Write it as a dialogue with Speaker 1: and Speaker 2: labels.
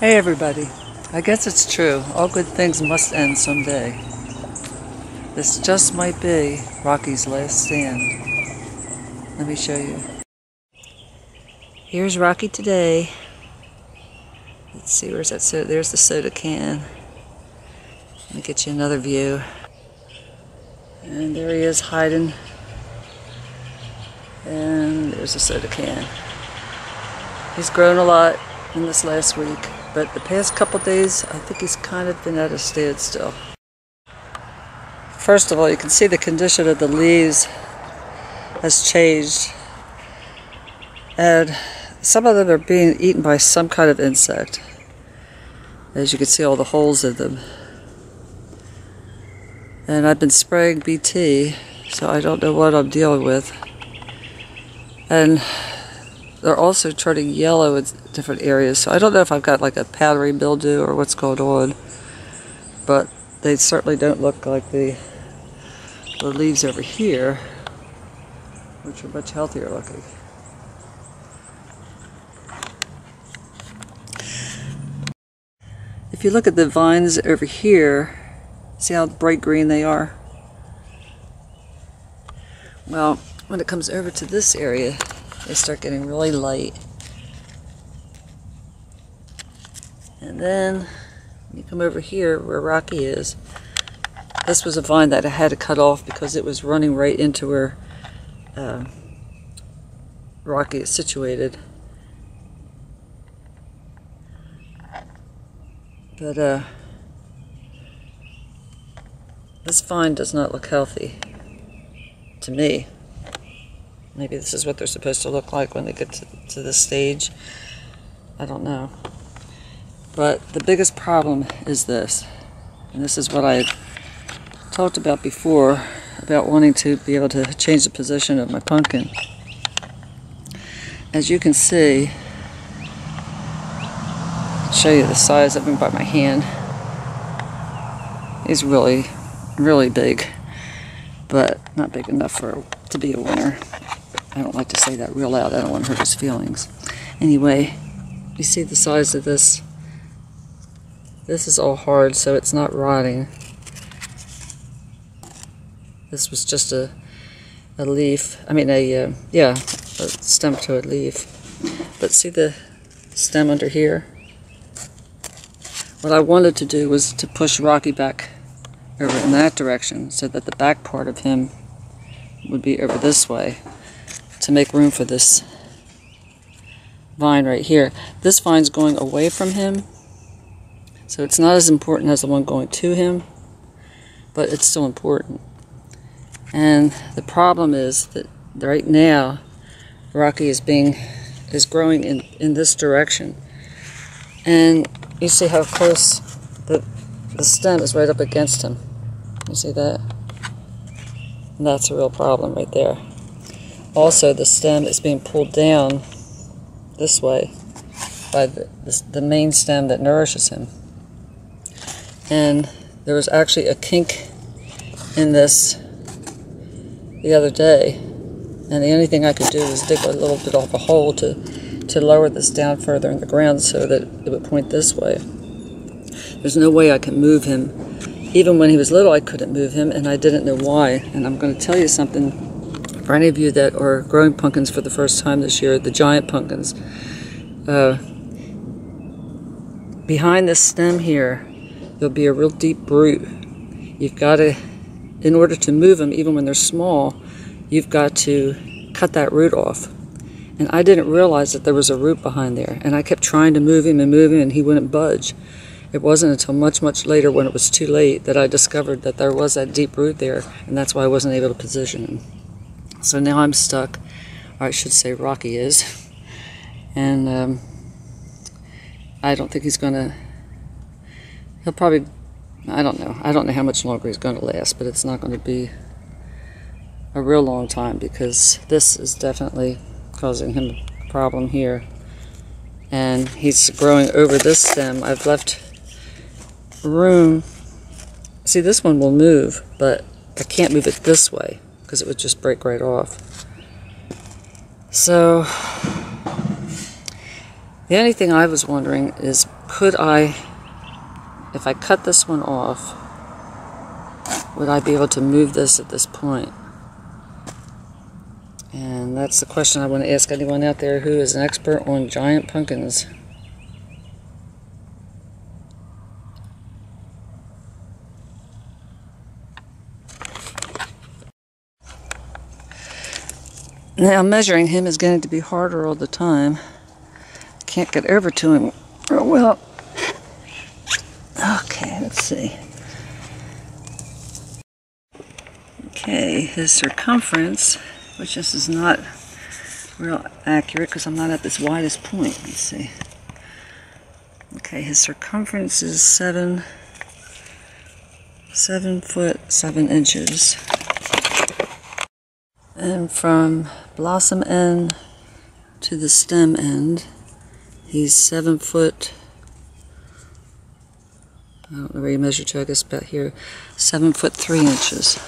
Speaker 1: Hey everybody, I guess it's true. All good things must end someday. This just might be Rocky's last stand. Let me show you. Here's Rocky today. Let's see, where's that soda? There's the soda can. Let me get you another view. And there he is hiding. And there's the soda can. He's grown a lot in this last week. But the past couple days, I think he's kind of been at a standstill. First of all, you can see the condition of the leaves has changed. And some of them are being eaten by some kind of insect. As you can see, all the holes in them. And I've been spraying BT, so I don't know what I'm dealing with. And they're also turning yellow in different areas, so I don't know if I've got like a powdery mildew or what's going on, but they certainly don't look like the leaves over here, which are much healthier looking. If you look at the vines over here, see how bright green they are? Well, when it comes over to this area, they start getting really light. And then you come over here where Rocky is. This was a vine that I had to cut off because it was running right into where Rocky is situated. But this vine does not look healthy to me. Maybe this is what they're supposed to look like when they get to this stage. I don't know. But the biggest problem is this. And this is what I talked about before, about wanting to be able to change the position of my pumpkin. As you can see, I'll show you the size of him by my hand. He's really, really big, but not big enough to be a winner. I don't like to say that real loud. I don't want to hurt his feelings. Anyway, you see the size of this? This is all hard, so it's not rotting. This was just a leaf. I mean, a stem to a leaf. But see the stem under here? What I wanted to do was to push Rocky back over in that direction so that the back part of him would be over this way, to make room for this vine right here. This vine's going away from him, so it's not as important as the one going to him, but it's still important. And the problem is that right now Rocky is growing in this direction, and you see how close the stem is right up against him. You see that? And that's a real problem right there. Also, the stem is being pulled down this way by the main stem that nourishes him. And there was actually a kink in this the other day, and the only thing I could do was dig a little bit off a hole to lower this down further in the ground so that it would point this way. There's no way I can move him. Even when he was little, I couldn't move him, and I didn't know why. And I'm going to tell you something. For any of you that are growing pumpkins for the first time this year, the giant pumpkins, behind this stem here, there'll be a real deep root. You've got to, in order to move them, even when they're small, you've got to cut that root off. And I didn't realize that there was a root behind there, and I kept trying to move him, and he wouldn't budge. It wasn't until much, much later, when it was too late, that I discovered that there was that deep root there, and that's why I wasn't able to position him. So now I'm stuck, or I should say Rocky is, and I don't think he's going to, he'll probably, I don't know how much longer he's going to last, but it's not going to be a real long time, because this is definitely causing him a problem here. And he's growing over this stem. I've left room, see, this one will move, but I can't move it this way, because it would just break right off. So The only thing I was wondering is, could I, if I cut this one off, would I be able to move this at this point? And that's the question I want to ask anyone out there who is an expert on giant pumpkins. Now, measuring him is going to be harder all the time. Can't get over to him real well. Okay, let's see. Okay, his circumference, which this is not real accurate because I'm not at this widest point. Let's see. Okay, his circumference is 7 foot 7 inches. And from blossom end to the stem end, he's 7 foot, I don't know where you measure to, I guess about here, 7 foot 3 inches.